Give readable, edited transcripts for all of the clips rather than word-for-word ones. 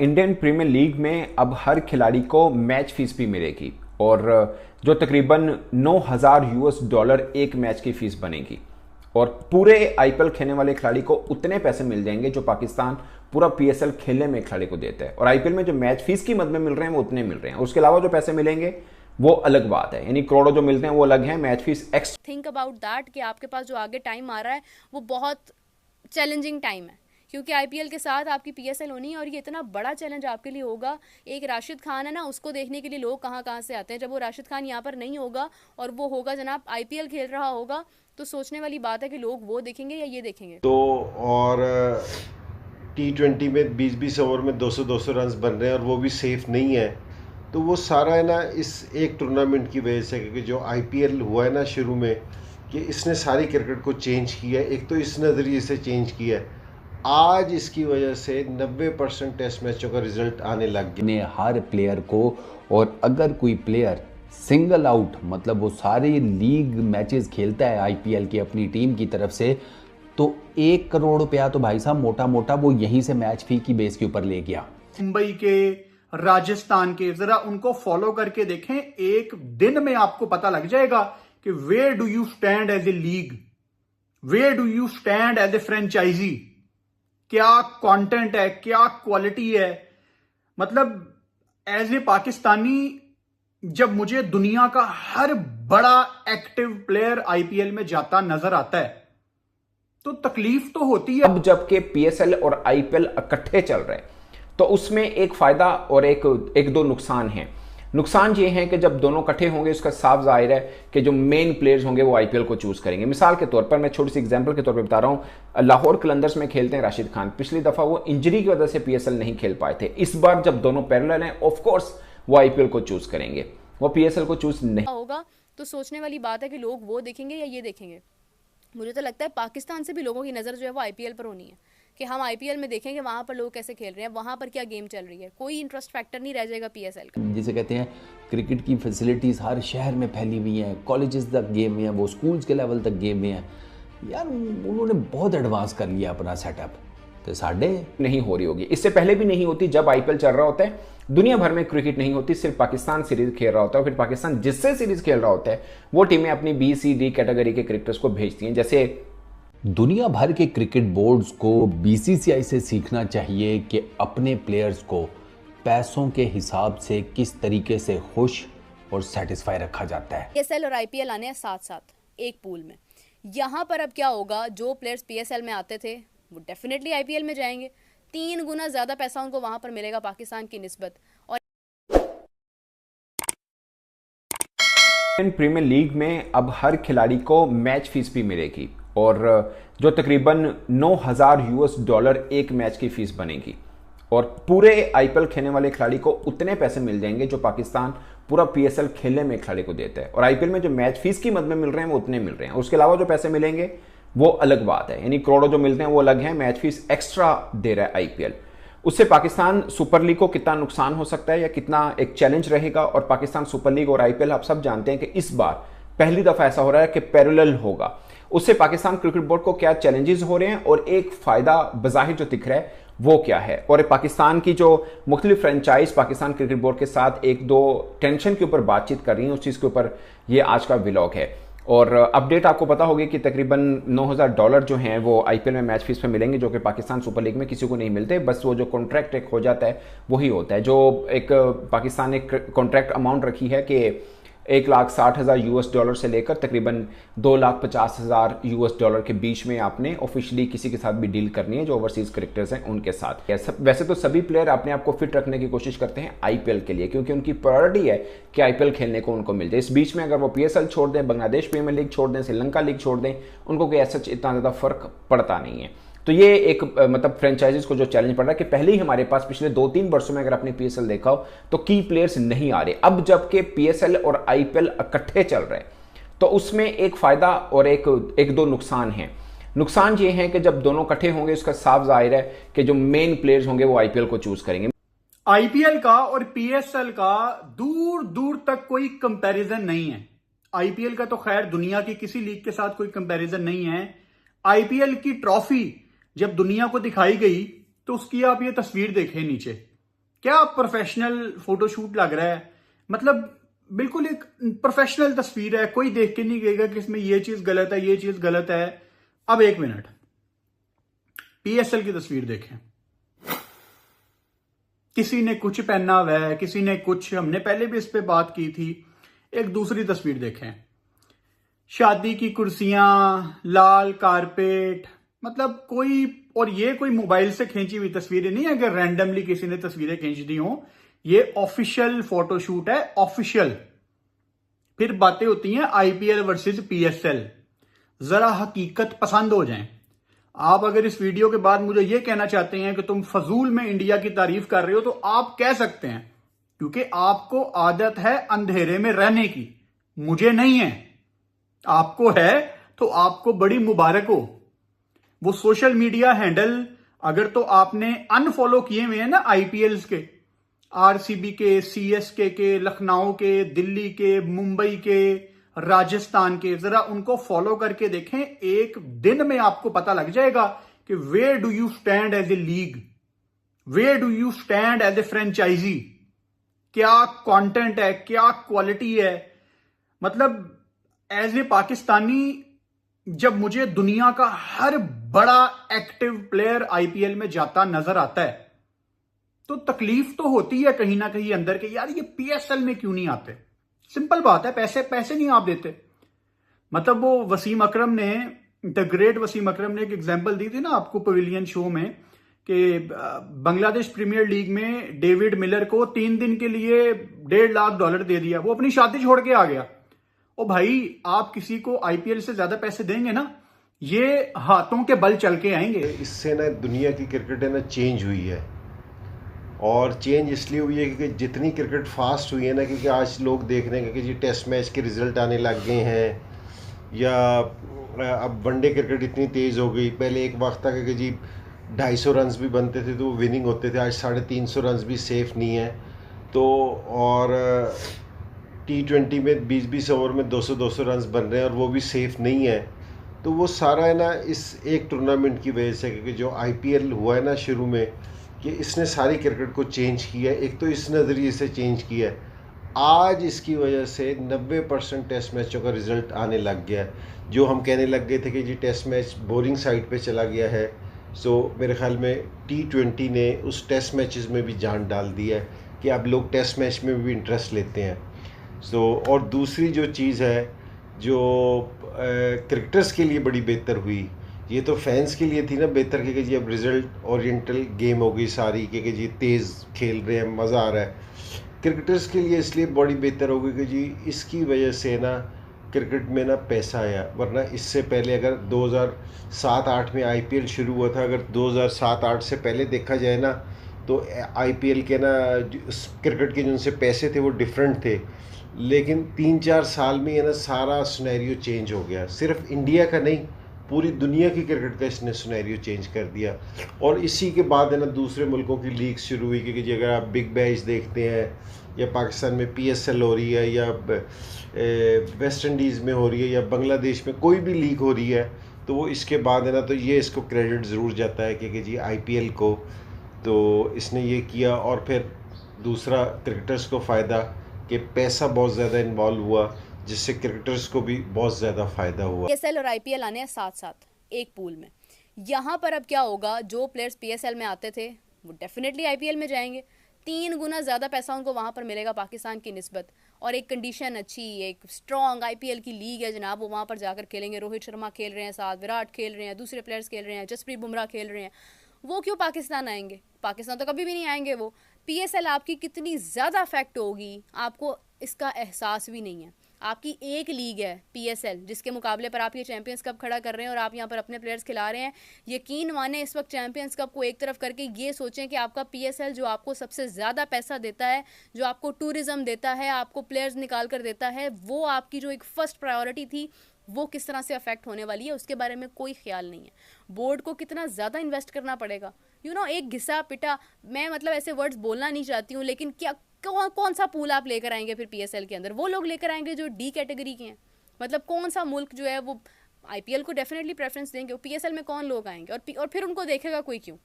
Indian premiere league में अब हर खिलाड़ी को मैच फीस भी मिलेगी और जो तकरीबन $9,000 एक मैच की फीस बनेगी और पूरे आईपीएल खेलने वाले खिलाड़ी को उतने पैसे मिल जाएंगे जो पाकिस्तान पूरा पीएसएल खेलने में खिलाड़ी को देता है। और आईपीएल में जो मैच फीस की मद में मिल रहे हैं वो उतने मिल रहे हैं। उसके अलावा जो पैसे मिलेंगे वो अलग बात है, यानी करोड़ों जो मिलते हैं वो अलग है, match fees extra. Think about that कि आपके पास जो आगे टाइम आ रहा है वो बहुत चैलेंजिंग टाइम है, क्योंकि आईपीएल के साथ आपकी पीएसएल होनी है और ये इतना बड़ा चैलेंज आपके लिए होगा। एक राशिद खान है ना, उसको देखने के लिए लोग कहाँ कहाँ से आते हैं। जब वो राशिद खान यहाँ पर नहीं होगा और वो होगा जनाब आईपीएल खेल रहा होगा, तो सोचने वाली बात है कि लोग वो देखेंगे या ये देखेंगे। तो और T20 में 20-20 ओवर में 200-200 रन बन रहे हैं और वो भी सेफ नहीं है। तो वो सारा है ना इस एक टूर्नामेंट की वजह से, क्योंकि जो आईपीएल हुआ है ना शुरू में, कि इसने सारी क्रिकेट को चेंज किया है। एक तो इस नज़रिए से चेंज किया है, आज इसकी वजह से 90% टेस्ट मैचों का रिजल्ट आने लग गया। ने हर प्लेयर को, और अगर कोई प्लेयर सिंगल आउट मतलब वो सारे लीग मैचेस खेलता है आईपीएल की अपनी टीम की तरफ से, तो 1 करोड़ रुपया तो भाई साहब मोटा मोटा वो यहीं से मैच फी की बेस के ऊपर ले गया। मुंबई के, राजस्थान के, जरा उनको फॉलो करके देखें, एक दिन में आपको पता लग जाएगा कि where do you stand as a league, where do you stand as a franchise, क्या कंटेंट है, क्या क्वालिटी है। मतलब एज ए पाकिस्तानी जब मुझे दुनिया का हर बड़ा एक्टिव प्लेयर आईपीएल में जाता नजर आता है तो तकलीफ तो होती है। अब जबकि पीएसएल और आईपीएल इकट्ठे चल रहे हैं तो उसमें एक फायदा और एक दो नुकसान हैं। नुकसान ये है कि जब दोनों इकट्ठे होंगे उसका साफ जाहिर है कि जो मेन प्लेयर्स होंगे वो आईपीएल को चूज करेंगे। मिसाल के तौर पर मैं छोटी सी एग्जांपल के तौर पर बता रहा हूं, लाहौर कलंदर्स में खेलते हैं राशिद खान। पिछली दफा वो इंजरी की वजह से पीएसएल नहीं खेल पाए थे। इस बार जब दोनों पैरेलल हैं, ऑफ कोर्स वो आईपीएल को चूज करेंगे, वो पीएसएल को चूज नहीं होगा। तो सोचने वाली बात है कि लोग वो देखेंगे या ये देखेंगे। मुझे तो लगता है पाकिस्तान से भी लोगों की नज़र जो है वो आईपीएल पर होनी है कि हम आईपीएल में देखेंगे वहाँ पर लोग कैसे खेल रहे हैं, वहाँ पर क्या गेम चल रही है। कोई इंटरेस्ट फैक्टर नहीं रह जाएगा पीएसएल का। जिसे कहते हैं क्रिकेट की फैसिलिटीज़ हर शहर में फैली हुई हैं, कॉलेजेस तक गेम में है, वो स्कूल्स के लेवल तक गेम में है। यार उन्होंने बहुत एडवांस कर लिया अपना सेटअप, तो साढ़े नहीं हो रही होगी। इससे पहले भी नहीं होती। जब आईपीएल चल रहा होता है दुनिया भर में क्रिकेट नहीं होती, सिर्फ पाकिस्तान सीरीज खेल रहा होता है। फिर पाकिस्तान जिससे सीरीज खेल रहा होता है वो टीमें अपनी बी सी डी कैटेगरी के क्रिकेटर्स को भेजती हैं। जैसे दुनिया भर के क्रिकेट बोर्ड्स को बीसीसीआई से सीखना चाहिए कि अपने प्लेयर्स को पैसों के हिसाब से किस तरीके से खुश और सेटिस्फाई रखा जाता है। पीएसएल और आईपीएल आने हैं साथ साथ एक पूल में। यहाँ पर अब क्या होगा, जो प्लेयर्स पीएसएल में आते थे वो डेफिनेटली आईपीएल में जाएंगे। 3 गुना ज्यादा पैसा उनको वहां पर मिलेगा पाकिस्तान की निस्बत। और प्रीमियर लीग में अब हर खिलाड़ी को मैच फीस भी मिलेगी और जो तकरीबन $9,000 एक मैच की फीस बनेगी और पूरे आईपीएल खेलने वाले खिलाड़ी को उतने पैसे मिल जाएंगे जो पाकिस्तान पूरा पीएसएल खेलने में खिलाड़ी को देता है। और आईपीएल में जो मैच फीस की मद में मिल रहे हैं वो उतने मिल रहे हैं। उसके अलावा जो पैसे मिलेंगे वो अलग बात है, यानी करोड़ों जो मिलते हैं वो अलग है, मैच फीस एक्स्ट्रा दे रहा है आईपीएल। उससे पाकिस्तान सुपर लीग को कितना नुकसान हो सकता है या कितना एक चैलेंज रहेगा। और पाकिस्तान सुपर लीग और आईपीएल आप सब जानते हैं कि इस बार पहली दफा ऐसा हो रहा है कि पैरेलल होगा। उससे पाकिस्तान क्रिकेट बोर्ड को क्या चैलेंजेस हो रहे हैं और एक फायदा बजाहिर जो दिख रहा है वो क्या है। और पाकिस्तान की जो मुख्तलिफ फ्रेंचाइज पाकिस्तान क्रिकेट बोर्ड के साथ एक दो टेंशन के ऊपर बातचीत कर रही हैं, उस चीज़ के ऊपर ये आज का व्लॉग है। और अपडेट आपको पता होगी कि तकरीबन $9,000 जो हैं वो आईपीएल में मैच फीस पे मिलेंगे, जो कि पाकिस्तान सुपर लीग में किसी को नहीं मिलते। बस वो जो कॉन्ट्रैक्ट एक हो जाता है वही होता है। जो एक पाकिस्तान ने कॉन्ट्रैक्ट अमाउंट रखी है कि $1,60,000 से लेकर तकरीबन $2,50,000 के बीच में आपने ऑफिशियली किसी के साथ भी डील करनी है जो ओवरसीज क्रिकेटर्स हैं उनके साथ। वैसे तो सभी प्लेयर अपने आप को फिट रखने की कोशिश करते हैं आईपीएल के लिए, क्योंकि उनकी प्रायोरिटी है कि आईपीएल खेलने को उनको मिल जाए। इस बीच में अगर वो पीएसएल छोड़ दें, बांग्लादेश प्रीमियर लीग छोड़ दें, श्रीलंका लीग छोड़ दें, उनको कोई ऐसा इतना ज़्यादा फर्क पड़ता नहीं है। तो ये एक मतलब फ्रेंचाइजीज को जो चैलेंज पड़ रहा है कि पहले ही हमारे पास पिछले 2-3 वर्षों में अगर अपनी पीएसएल देखा हो तो की प्लेयर्स नहीं आ रहे। अब जबकि पीएसएल और आईपीएल इकट्ठे चल रहे हैं तो उसमें एक फायदा और एक दो नुकसान हैं। नुकसान ये है कि जब दोनों इकट्ठे होंगे उसका साफ जाहिर है कि जो मेन प्लेयर्स होंगे वो आईपीएल को चूज करेंगे। आईपीएल का और पीएसएल का दूर दूर तक कोई कंपैरिजन नहीं है। आईपीएल का तो खैर दुनिया की किसी लीग के साथ कोई कंपैरिजन नहीं है। आईपीएल की ट्रॉफी जब दुनिया को दिखाई गई तो उसकी आप ये तस्वीर देखें नीचे, क्या प्रोफेशनल फोटोशूट लग रहा है, मतलब बिल्कुल एक प्रोफेशनल तस्वीर है, कोई देख के नहीं कहेगा कि इसमें ये चीज गलत है, ये चीज गलत है। अब एक मिनट, पीएसएल की तस्वीर देखें, किसी ने कुछ पहना हुआ है, किसी ने कुछ, हमने पहले भी इस पे बात की थी। एक दूसरी तस्वीर देखें, शादी की कुर्सियां, लाल कारपेट, मतलब कोई, और ये कोई मोबाइल से खींची हुई तस्वीरें नहीं है कि रैंडमली किसी ने तस्वीरें खींच दी हों, ये ऑफिशियल फोटोशूट है, ऑफिशियल। फिर बातें होती हैं आईपीएल वर्सेस पीएसएल, जरा हकीकत पसंद हो जाएं। आप अगर इस वीडियो के बाद मुझे यह कहना चाहते हैं कि तुम फजूल में इंडिया की तारीफ कर रहे हो, तो आप कह सकते हैं, क्योंकि आपको आदत है अंधेरे में रहने की, मुझे नहीं है। आपको है तो आपको बड़ी मुबारक हो। वो सोशल मीडिया हैंडल अगर तो आपने अनफॉलो किए हुए हैं ना, आईपीएल्स के, आरसीबी के, सीएसके के, लखनऊ के, दिल्ली के, मुंबई के, राजस्थान के, जरा उनको फॉलो करके देखें। एक दिन में आपको पता लग जाएगा कि where do you stand as a league, where do you stand as a franchise. क्या कंटेंट है, क्या क्वालिटी है। मतलब एज ए पाकिस्तानी, जब मुझे दुनिया का हर बड़ा एक्टिव प्लेयर आईपीएल में जाता नजर आता है, तो तकलीफ तो होती है कहीं ना कहीं अंदर के, यार ये पीएसएल में क्यों नहीं आते। सिंपल बात है, पैसे पैसे नहीं आप देते। मतलब वो वसीम अकरम ने, द ग्रेट वसीम अकरम ने एक एग्जांपल दी थी ना आपको पवेलियन शो में, कि बांग्लादेश प्रीमियर लीग में डेविड मिलर को 3 दिन के लिए $1.5 लाख दे दिया, वो अपनी शादी छोड़ के आ गया। ओ भाई, आप किसी को आईपीएल से ज्यादा पैसे देंगे ना, ये हाथों के बल चल के आएंगे। इससे ना दुनिया की क्रिकेट है ना चेंज हुई है, और चेंज इसलिए हुई है क्योंकि जितनी क्रिकेट फास्ट हुई है ना, क्योंकि आज लोग देख रहे हैं कि जी टेस्ट मैच के रिजल्ट आने लग गए हैं, या अब वनडे क्रिकेट इतनी तेज़ हो गई। पहले एक वक्त था कि जी 250 रन भी बनते थे तो वो विनिंग होते थे, आज 350 रन भी सेफ नहीं है। तो और T20 में 20-20 ओवर में 200-200 रन बन रहे हैं और वो भी सेफ नहीं है। तो वो सारा है ना इस एक टूर्नामेंट की वजह से, क्योंकि जो आईपीएल हुआ है ना शुरू में, कि इसने सारी क्रिकेट को चेंज किया है। एक तो इस नज़रिए से चेंज किया है, आज इसकी वजह से 90% टेस्ट मैचों का रिज़ल्ट आने लग गया है। जो हम कहने लग गए थे कि जी टेस्ट मैच बोरिंग साइड पे चला गया है, सो मेरे ख्याल में T20 ने उस टेस्ट मैचेस में भी जान डाल दी है कि अब लोग टेस्ट मैच में भी इंटरेस्ट लेते हैं। सो और दूसरी जो चीज़ है जो क्रिकेटर्स के लिए बड़ी बेहतर हुई, ये तो फैंस के लिए थी ना बेहतर, कि जी अब रिज़ल्ट ओरिएंटल गेम हो गई सारी, कि जी तेज़ खेल रहे हैं, मज़ा आ रहा है। क्रिकेटर्स के लिए इसलिए बड़ी बेहतर हो गई कि जी इसकी वजह से ना क्रिकेट में ना पैसा आया। वरना इससे पहले अगर 2007-8 में आईपीएल शुरू हुआ था, अगर 2007-8 से पहले देखा जाए ना, तो आईपीएल के ना क्रिकेट के जिनसे पैसे थे वो डिफरेंट थे। लेकिन 3-4 साल में ये ना सारा सिनेरियो चेंज हो गया। सिर्फ इंडिया का नहीं, पूरी दुनिया की क्रिकेट का इसने सिनेरियो चेंज कर दिया। और इसी के बाद है ना दूसरे मुल्कों की लीग शुरू हुई, क्योंकि जी अगर आप बिग बैश देखते हैं, या पाकिस्तान में पीएसएल हो रही है, या वेस्ट इंडीज़ में हो रही है, या बांग्लादेश में कोई भी लीग हो रही है, तो वो इसके बाद है ना, तो ये इसको क्रेडिट ज़रूर जाता है कि जी आईपीएल को तो इसने ये किया। और फिर दूसरा क्रिकेटर्स को फ़ायदा कि पैसा बहुत ज़्यादा इन्वॉल्व हुआ, जिससे क्रिकेटर्स को भी बहुत ज़्यादा फ़ायदा हुआ। पीएसएल और आईपीएल आने हैं साथ साथ एक पूल में। यहाँ पर अब क्या होगा, जो प्लेयर्स पीएसएल में आते थे वो डेफिनेटली आईपीएल में जाएंगे, 3 गुना ज़्यादा पैसा उनको वहाँ पर मिलेगा पाकिस्तान की निस्बत। और एक कंडीशन अच्छी, एक स्ट्रॉन्ग आईपीएल की लीग है जनाब, वो वहाँ पर जाकर खेलेंगे। रोहित शर्मा खेल रहे हैं साथ, विराट खेल रहे हैं, दूसरे प्लेयर्स खेल रहे हैं, जसप्रीत बुमराह खेल रहे हैं। वो क्यों पाकिस्तान आएंगे? पाकिस्तान तो कभी भी नहीं आएंगे वो। पीएसएल आपकी कितनी ज़्यादा अफेक्ट होगी आपको इसका एहसास भी नहीं है। आपकी एक लीग है पीएसएल, जिसके मुकाबले पर आप ये चैंपियंस कप खड़ा कर रहे हैं और आप यहाँ पर अपने प्लेयर्स खिला रहे हैं। यकीन माने इस वक्त चैंपियंस कप को एक तरफ करके ये सोचें कि आपका पीएसएल जो आपको सबसे ज़्यादा पैसा देता है, जो आपको टूरिज्म देता है, आपको प्लेयर्स निकाल कर देता है, वो आपकी जो एक फर्स्ट प्रायोरिटी थी वो किस तरह से अफेक्ट होने वाली है उसके बारे में कोई ख्याल नहीं है। बोर्ड को कितना ज़्यादा इन्वेस्ट करना पड़ेगा, एक घिसा पिटा, मैं मतलब ऐसे वर्ड्स बोलना नहीं चाहती हूँ, लेकिन क्या कौन सा पूल आप लेकर आएंगे फिर पीएसएल के अंदर? वो लोग लेकर आएंगे जो डी कैटेगरी के हैं। मतलब कौन सा मुल्क जो है वो आईपीएल को डेफिनेटली प्रेफरेंस देंगे, पीएसएल में कौन लोग आएंगे? और फिर उनको देखेगा कोई क्यों?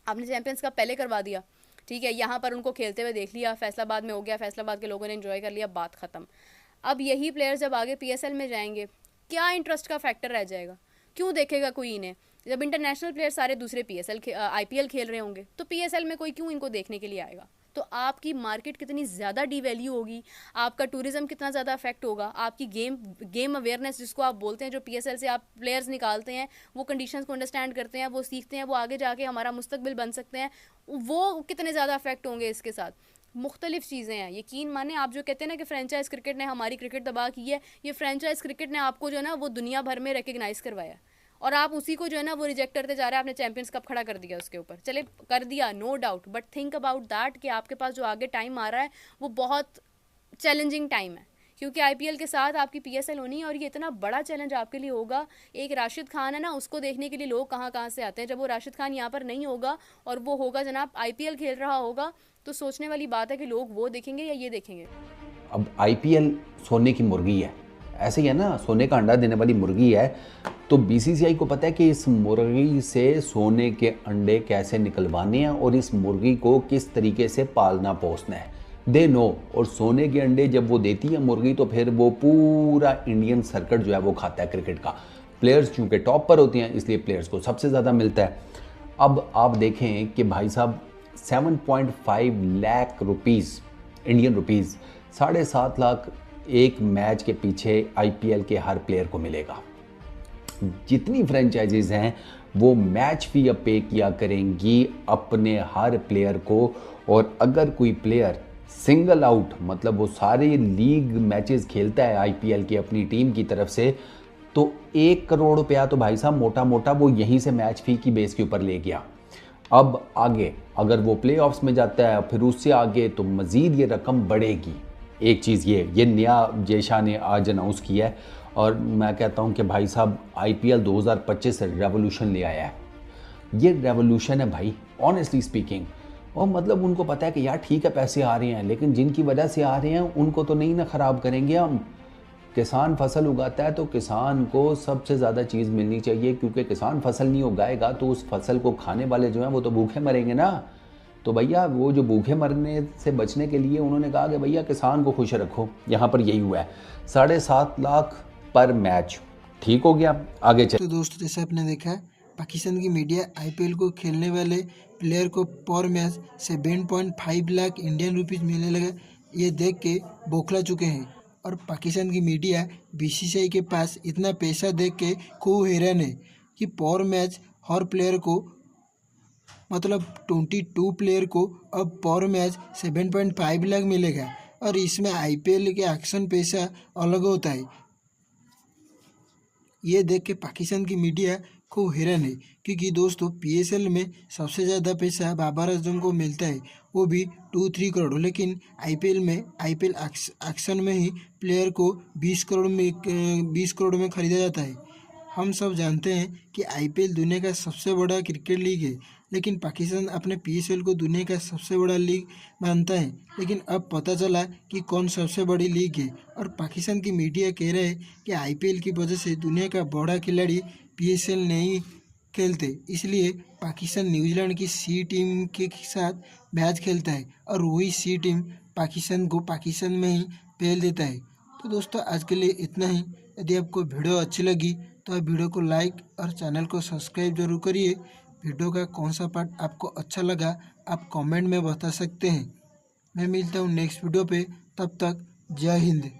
आपने चैंपियंस कप पहले करवा दिया, ठीक है, यहाँ पर उनको खेलते हुए देख लिया, फैसलाबाद में हो गया, फैसलाबाद के लोगों ने एंजॉय कर लिया, बात खत्म। अब यही प्लेयर जब आगे PSL में जाएंगे, क्या इंटरेस्ट का फैक्टर रह जाएगा? क्यों देखेगा कोई इन्हें? जब इंटरनेशनल प्लेयर सारे दूसरे IPL खेल रहे होंगे तो PSL में कोई क्यों इनको देखने के लिए आएगा? तो आपकी मार्केट कितनी ज़्यादा डिवैल्यू होगी, आपका टूरिज्म कितना ज़्यादा अफेक्ट होगा, आपकी गेम अवेयरनेस जिसको आप बोलते हैं, जो PSL से आप प्लेयर्स निकालते हैं, वो कंडीशंस को अंडरस्टैंड करते हैं, वो सीखते हैं, वो आगे जाके हमारा मुस्तकबिल बन सकते हैं, वो कितने ज़्यादा अफेक्ट होंगे इसके साथ। मुख्तलिफ चीज़ें हैं। यकीन माने, आप जो कहते हैं ना कि फ्रेंचाइज क्रिकेट ने हमारी क्रिकेट तबाह की है, ये फ्रेंचाइज क्रिकेट ने आपको जो है ना वो दुनिया भर में रिकग्नाइज़ करवाया और आप उसी को जो है ना वो रिजेक्ट करते जा रहे हैं। आपने चैंपियंस कप खड़ा कर दिया उसके ऊपर, चले कर दिया, no doubt, but think about that कि आपके पास जो आगे टाइम आ रहा है वो बहुत चैलेंजिंग टाइम है, क्योंकि IPL के साथ आपकी PSL होनी है और ये इतना बड़ा चैलेंज आपके लिए होगा। एक राशिद खान है ना, उसको देखने के लिए लोग कहाँ कहाँ से आते हैं। जब वो राशिद खान यहाँ पर नहीं होगा और वो होगा जनाब IPL खेल रहा होगा, तो सोचने वाली बात है कि लोग वो देखेंगे या ये देखेंगे। अब IPL सोने की मुर्गी है, ऐसे ही है ना, सोने का अंडा देने वाली मुर्गी है। तो BCCI को पता है कि इस मुर्गी से सोने के अंडे कैसे निकलवाने हैं और इस मुर्गी को किस तरीके से पालना पोसना है, दे नो। और सोने के अंडे जब वो देती है मुर्गी, तो फिर वो पूरा इंडियन सर्किट जो है वो खाता है क्रिकेट का। प्लेयर्स चूँकि टॉप पर होते हैं, इसलिए प्लेयर्स को सबसे ज़्यादा मिलता है। अब आप देखें कि भाई साहब 7.5 lakh rupees, Indian rupees, 7.5 lakh एक मैच के पीछे IPL के हर प्लेयर को मिलेगा। जितनी फ्रेंचाइजीज हैं वो मैच फी अब पे किया करेंगी अपने हर प्लेयर को। और अगर कोई प्लेयर सिंगल आउट, मतलब वो सारे लीग मैचेस खेलता है IPL की अपनी टीम की तरफ से, तो 1 करोड़ रुपया तो भाई साहब मोटा मोटा वो यहीं से मैच फी की बेस के ऊपर ले गया। अब आगे अगर वो प्लेऑफ्स में जाता है, फिर उससे आगे तो मज़ीद ये रकम बढ़ेगी। एक चीज़ ये नया जेशा ने आज अनाउंस किया है और मैं कहता हूँ कि भाई साहब IPL 2025 रेवोल्यूशन ले आया है। ये रेवोल्यूशन है भाई, ऑनेस्टली स्पीकिंग। और मतलब उनको पता है कि यार ठीक है पैसे आ रहे हैं, लेकिन जिनकी वजह से आ रहे हैं उनको तो नहीं ना ख़राब करेंगे हम। किसान फसल उगाता है तो किसान को सबसे ज़्यादा चीज़ मिलनी चाहिए, क्योंकि किसान फसल नहीं उगाएगा तो उस फसल को खाने वाले जो हैं वो तो भूखे मरेंगे ना। तो भैया वो जो भूखे मरने से बचने के लिए उन्होंने कहा कि भैया किसान को खुश रखो। यहाँ पर यही हुआ है, 7.5 लाख पर मैच। ठीक हो गया, आगे चल। तो दोस्तों जैसे आपने देखा है, पाकिस्तान की मीडिया IPL को खेलने वाले प्लेयर को पर मैच 7.5 लाख इंडियन रुपीज़ मिलने लगा, ये देख के बौखला चुके हैं। और पाकिस्तान की मीडिया BCCI के पास इतना पैसा देख के खूब हैरान है कि पर मैच हर प्लेयर को, मतलब 22 प्लेयर को अब पर मैच 7.5 लाख मिलेगा। और इसमें IPL के एक्शन पैसा अलग होता है। ये देख के पाकिस्तान की मीडिया खूब हैरान है, क्योंकि दोस्तों PSL में सबसे ज़्यादा पैसा बाबर आजम को मिलता है, वो भी 2-3 करोड़। लेकिन IPL एक्शन में ही प्लेयर को 20 करोड़ में खरीदा जाता है। हम सब जानते हैं कि IPL दुनिया का सबसे बड़ा क्रिकेट लीग है, लेकिन पाकिस्तान अपने PSL को दुनिया का सबसे बड़ा लीग मानता है। लेकिन अब पता चला कि कौन सबसे बड़ी लीग है, और पाकिस्तान की मीडिया कह रहे हैं कि IPL की वजह से दुनिया का बड़ा खिलाड़ी PSL नहीं खेलते, इसलिए पाकिस्तान न्यूजीलैंड की C टीम के साथ मैच खेलता है और वही C टीम पाकिस्तान को पाकिस्तान में ही पेल देता है। तो दोस्तों आज के लिए इतना ही। यदि आपको वीडियो अच्छी लगी तो आप वीडियो को लाइक और चैनल को सब्सक्राइब जरूर करिए। वीडियो का कौन सा पार्ट आपको अच्छा लगा आप कमेंट में बता सकते हैं। मैं मिलता हूँ नेक्स्ट वीडियो पे, तब तक जय हिंद।